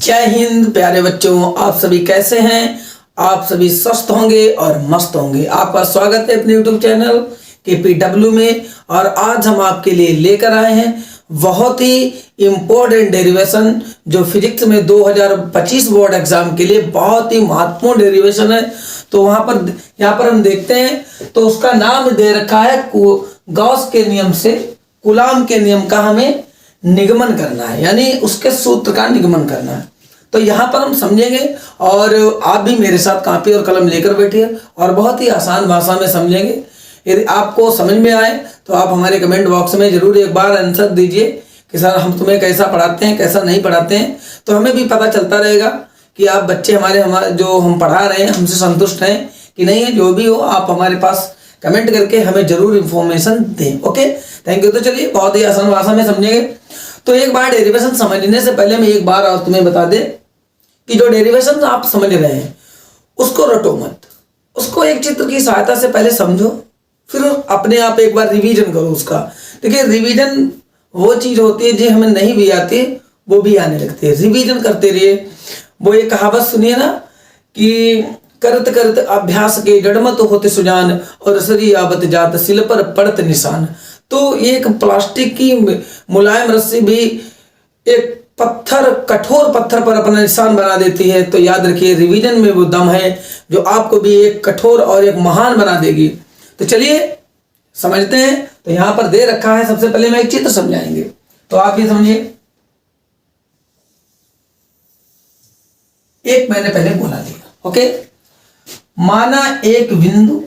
जय हिंद प्यारे बच्चों, आप सभी कैसे हैं। आप सभी स्वस्थ होंगे और मस्त होंगे। आपका स्वागत है अपने YouTube चैनल KPW में। और आज हम आपके लिए लेकर आए हैं बहुत ही इम्पोर्टेंट डेरिवेशन, जो फिजिक्स में 2025 बोर्ड एग्जाम के लिए बहुत ही महत्वपूर्ण डेरिवेशन है। तो यहाँ पर हम देखते हैं, तो उसका नाम दे रखा है गॉस के नियम से कूलाम के नियम का हमें निगमन करना है, यानी उसके सूत्र का निगमन करना है। तो यहाँ पर हम समझेंगे, और आप भी मेरे साथ कापी और कलम लेकर बैठिए और बहुत ही आसान भाषा में समझेंगे। यदि आपको समझ में आए तो आप हमारे कमेंट बॉक्स में जरूर एक बार आंसर दीजिए कि सर हम तुम्हें कैसा पढ़ाते हैं, कैसा नहीं पढ़ाते हैं। तो हमें भी पता चलता रहेगा कि आप बच्चे हमारे जो हम पढ़ा रहे हैं हमसे संतुष्ट हैं कि नहीं है। जो भी हो आप हमारे पास कमेंट करके हमें जरूर इंफॉर्मेशन दें। Okay, thank you. तो चलिए बहुत ही आसान भाषा में समझेंगे। तो एक बार डेरिवेशन समझने से पहले मैं एक बार और तुम्हें बता दें कि जो डेरिवेशन आप समझ रहे हैं उसको रटो मत, उसको एक चित्र की सहायता से पहले समझो, फिर अपने आप एक बार रिवीजन करो उसका। देखिए, रिवीजन वो चीज होती है जो हमें नहीं भी आती वो भी आने लगती है। रिवीजन करते रहिए। वो एक कहावत सुनिए ना कि करत करत अभ्यास के जड़मत होते सुजान और सरी आवत जात सिल पर पड़त निशान। तो एक प्लास्टिक की मुलायम रस्सी भी एक कठोर पत्थर पर अपना निशान बना देती है। तो याद रखिए, रिवीजन में वो दम है जो आपको भी एक कठोर और एक महान बना देगी। तो चलिए समझते हैं। तो यहां पर दे रखा है, सबसे पहले मैं एक चित्र समझाएंगे, तो आप ये समझिए। एक मैंने पहले बोला दिया, ओके। माना एक बिंदु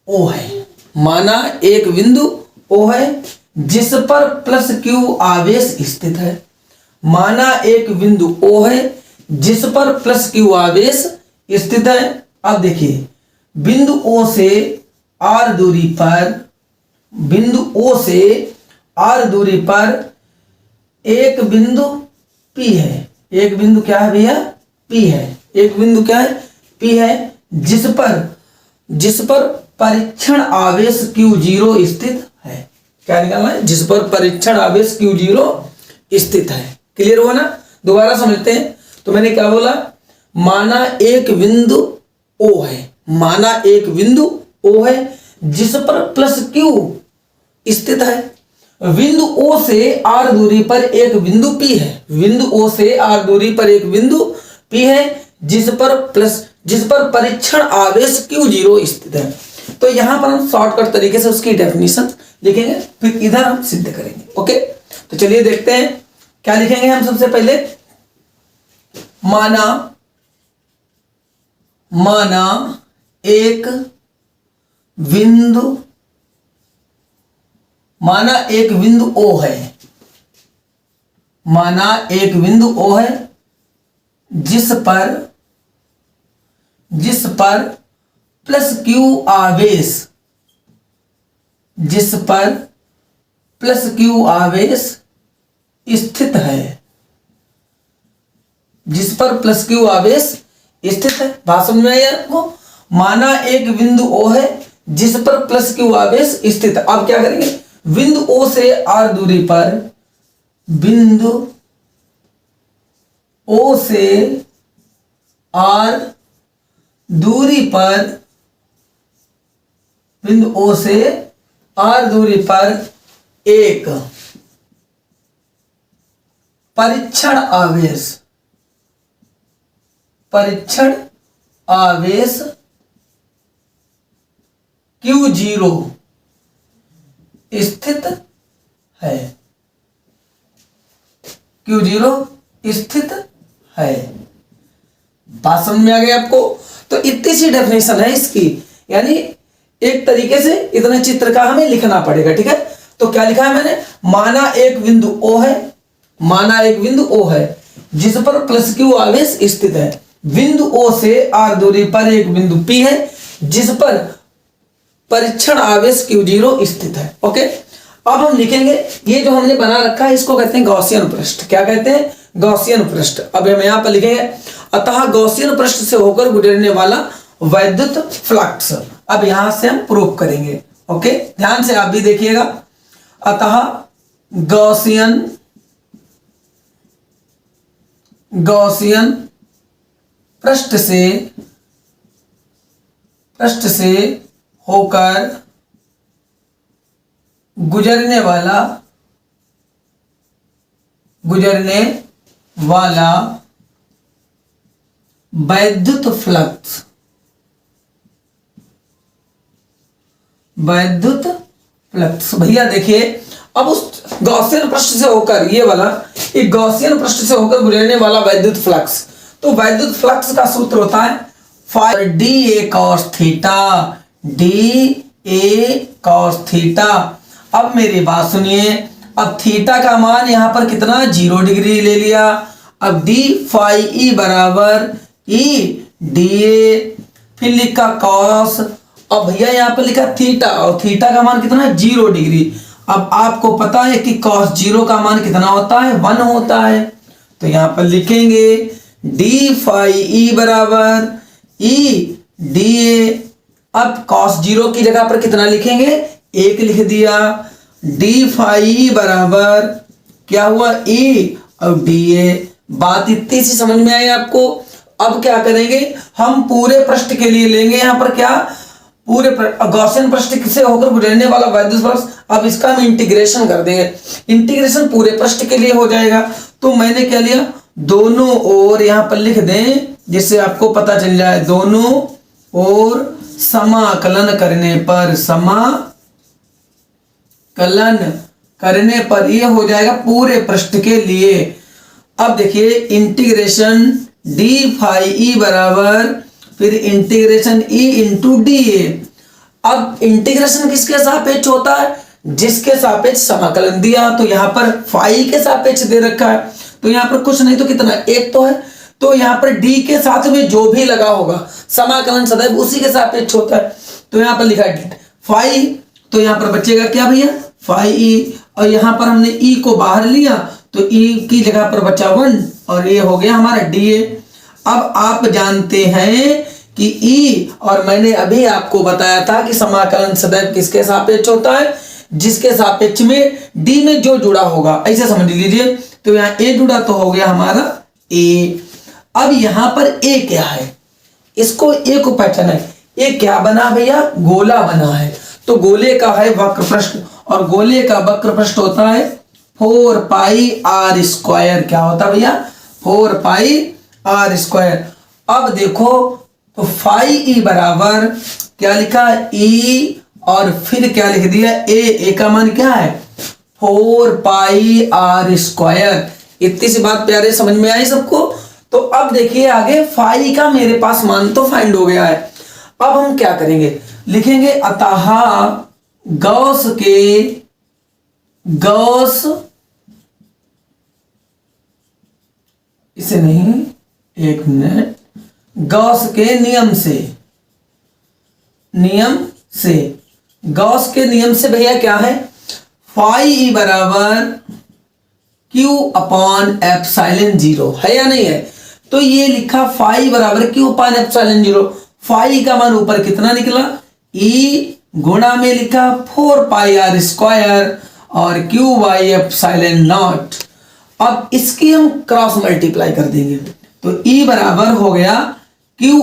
O है, माना एक बिंदु O है जिस पर प्लस Q आवेश स्थित है। माना एक बिंदु O है जिस पर प्लस Q आवेश स्थित है। अब देखिए, बिंदु O से R दूरी पर, बिंदु O से R दूरी पर एक बिंदु P है। एक बिंदु क्या है भैया? P है। एक बिंदु क्या है? P है, जिस पर परीक्षण आवेश Q0 स्थित है। क्या निकालना है? जिस पर परीक्षण आवेश Q0 स्थित है। क्लियर हुआ ना? दोबारा समझते हैं। तो मैंने क्या बोला? माना एक बिंदु O है, माना एक बिंदु O है जिस पर प्लस Q स्थित है। बिंदु O से R दूरी पर एक बिंदु P है। बिंदु O से R दूरी पर एक बिंदु P है जिस पर परीक्षण आवेश Q0 स्थित है। तो यहां पर हम शॉर्टकट तरीके से उसकी डेफिनेशन लिखेंगे, फिर इधर हम सिद्ध करेंगे। ओके, तो चलिए देखते हैं क्या लिखेंगे हम। सबसे पहले माना एक बिंदु O है, माना एक बिंदु O है जिस पर प्लस Q आवेश, जिस पर प्लस Q आवेश स्थित है, जिस पर प्लस Q आवेश स्थित है। बात समझ में आई आपको? माना एक बिंदु O है जिस पर प्लस Q आवेश स्थित है। अब क्या करेंगे? बिंदु O से R दूरी पर, बिंदु O से R दूरी पर, बिंदु O से R दूरी पर एक परीक्षण आवेश Q0 स्थित है। Q0 स्थित है। बात समझ में आ गई आपको? तो इतनी सी डेफिनेशन है इसकी, यानी एक तरीके से इतने चित्र का हमें लिखना पड़ेगा। ठीक है, तो क्या लिखा है मैंने? माना एक बिंदु O है, माना एक बिंदु O है जिस पर प्लस Q आवेश स्थित है। बिंदु O से R दूरी पर एक बिंदु P है जिस पर परीक्षण आवेश Q0 स्थित है। ओके, अब हम लिखेंगे ये जो हमने बना रखा है, इसको कहते हैं गॉसियन पृष्ठ। क्या कहते हैं? गॉसियन पृष्ठ। अब हम यहां पर लिखेंगे, अतः गॉसियन पृष्ठ से होकर गुजरने वाला वैद्युत फ्लक्स। अब यहां से हम प्रूफ करेंगे। ओके, ध्यान से आप भी देखिएगा। अतः गॉसियन गॉसियन पृष्ठ से होकर गुजरने वाला वैद्युत फ्लक्स भैया देखिए, अब उस गॉसियन पृष्ठ से होकर एक गॉसियन पृष्ठ से होकर गुजरने वाला वैद्युत फ्लक्स, तो वैद्युत फ्लक्स का सूत्र होता है phi D A cos theta. अब मेरी बात सुनिए, अब थीटा का मान यहां पर कितना 0 डिग्री ले लिया। अब डी फाई ई बराबर ई डी ए, फिर लिखा कॉस, अब भैया यहां पर लिखा थीटा और थीटा का मान कितना है 0 डिग्री। अब आपको पता है कि कॉस 0 का मान कितना होता है 1 होता है, तो यहां पर लिखेंगे डी फाई ई बराबर ई डी ए। अब कॉस 0 की जगह पर कितना लिखेंगे 1 लिख दिया। डी फाई बराबर क्या हुआ ई और डी ए। बात इतनी सी समझ में आई आपको। अब क्या करेंगे, हम पूरे पृष्ठ के लिए लेंगे यहां पर क्या, पूरे गॉसियन पृष्ठ से होकर गुजरने वाला वैद्युत फ्लक्स। अब इसका हम इंटीग्रेशन कर देंगे, इंटीग्रेशन पूरे पृष्ठ के लिए हो जाएगा। तो मैंने क्या लिया, दोनों ओर यहां पर लिख दें जिससे आपको पता चल जाए, दोनों ओर समाकलन करने पर ये हो जाएगा पूरे पृष्ठ के लिए। अब देखिए इंटीग्रेशन डी फाई ई बराबर फिर integration E into D A. अब इंटीग्रेशन किसके सापेक्ष होता है, जिसके सापेक्ष समाकलन दिया, तो यहां पर फाई के सापेक्ष दे रखा है, तो यहां पर कुछ नहीं तो कितना 1 तो है, तो यहां पर डी के साथ में जो भी लगा होगा समाकलन सदैव उसी के सापेक्ष होता है। तो यहां पर लिखा है फाई, तो यहां पर बचेगा क्या भैया फाई ई, और यहां पर हमने ई को बाहर लिया तो ई की जगह पर बचा 1 और ये हो गया हमारा डी ए। अब आप जानते हैं कि ई, और मैंने अभी आपको बताया था कि समाकलन सदैव किसके सापेक्ष होता है, जिसके सापेक्ष में डी में जो जुड़ा होगा, ऐसे समझ लीजिए। तो यहाँ ए जुड़ा तो हो गया हमारा ए। अब यहां पर ए क्या है, इसको ए को पहचाना है, ए क्या बना भैया गोला बना है, तो गोले का है वक्र पृष्ठ, और गोले का वक्र पृष्ठ होता है 4 पाई आर स्क्वायर। क्या होता है भैया 4 पाई आर स्क्वायर। अब देखो तो फाई ई बराबर क्या लिखा ई और फिर क्या लिख दिया ए का मान क्या है 4 पाई आर स्क्वायर। इतनी सी बात प्यारे समझ में आई सबको। तो अब देखिए आगे फाई का मेरे पास मान तो फाइंड हो गया है। अब हम क्या करेंगे, लिखेंगे अतः गॉस इसे नहीं, एक मिनट, गॉस के नियम से भैया क्या है फाई ई बराबर क्यू अपॉन एप्सिलॉन 0 है या नहीं है। तो ये लिखा फाई बराबर क्यू अपॉन एप्सिलॉन 0। फाई का मान ऊपर कितना निकला ई गुणा में लिखा 4 पाई आर स्क्वायर और क्यू बाई एप्सिलॉन नॉट। अब इसकी हम क्रॉस मल्टीप्लाई कर देंगे तो ई बराबर हो गया क्यू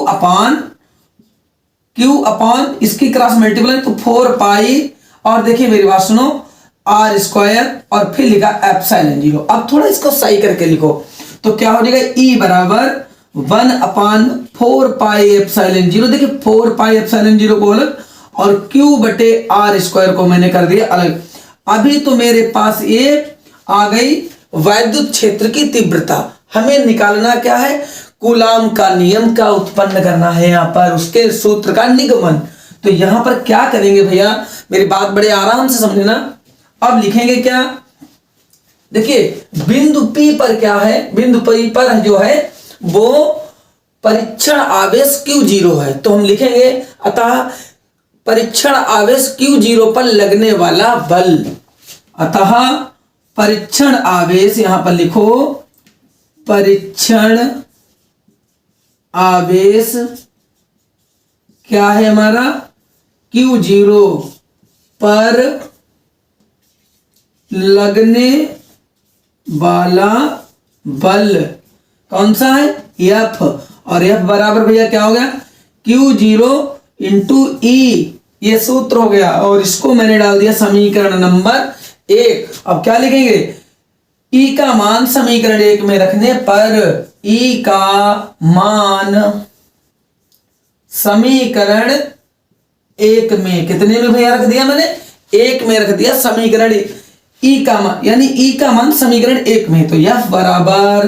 अपॉन इसकी क्रॉस मल्टीप्लाई तो 4 पाई और देखिए मेरी बात सुनो आर स्क्वायर और फिर लिखा एप्सिलॉन 0। अब थोड़ा इसको सही करके लिखो तो क्या हो जाएगा ई बराबर 1/4 पाई एप्सिलॉन 0। देखिए 4 पाई एप्सिलॉन 0 को अलग और क्यू बटे आर स्क्वायर को मैंने कर दिया अलग। अभी तो मेरे पास ये आ गई वैद्युत क्षेत्र की तीव्रता। हमें निकालना क्या है कूलाम का नियम का उत्पन्न करना है, यहाँ पर उसके सूत्र का निगमन। तो यहां पर क्या करेंगे भैया मेरी बात बड़े आराम से समझना। अब लिखेंगे क्या, देखिए बिंदु P पर क्या है, बिंदु P पर जो है वो परीक्षण आवेश Q0 है। तो हम लिखेंगे अतः परीक्षण आवेश Q0 पर लगने वाला बल, अतः परीक्षण आवेश यहां पर लिखो परीक्षण आवेश क्या है हमारा Q0 पर लगने वाला बल कौन सा है, एफ, और एफ बराबर भैया क्या हो गया, Q0 इंटू ई, ये सूत्र हो गया, और इसको मैंने डाल दिया समीकरण नंबर 1। अब क्या लिखेंगे, ई का मान समीकरण 1 में रखने पर, ई का मान समीकरण 1 में, कितने में भैया रख दिया मैंने, 1 में रख दिया समीकरण, ई का मान, यानी ई का मान समीकरण 1 में। तो एफ बराबर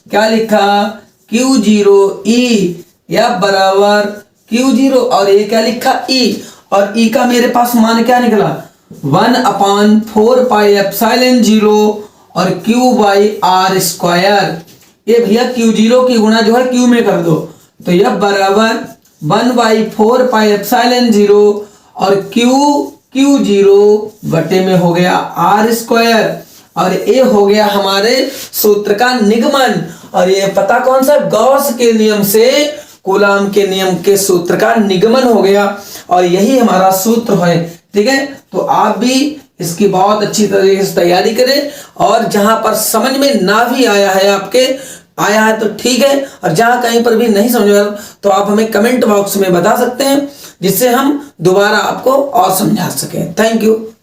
क्या लिखा, Q0 ई, एफ बराबर Q0 और ये क्या लिखा, ई, और ई का मेरे पास मान क्या निकला, 1/4πε0 और Q बाई आर स्क्वायर। ये भैया Q0 की गुणा जो है Q में कर दो, तो यह बराबर 1/4πε0 और Q0 बटे में हो गया आर स्क्वायर, और ये हो गया हमारे सूत्र का निगमन। और ये पता कौन सा, गॉस के नियम से कूलाम के नियम के सूत्र का निगमन हो गया, और यही हमारा सूत्र है। ठीक है, तो आप भी इसकी बहुत अच्छी तरीके से तैयारी करें, और जहां पर समझ में ना भी आया है आपके, आया है तो ठीक है, और जहां कहीं पर भी नहीं समझ में आया तो आप हमें कमेंट बॉक्स में बता सकते हैं, जिससे हम दोबारा आपको और समझा सकें। Thank you.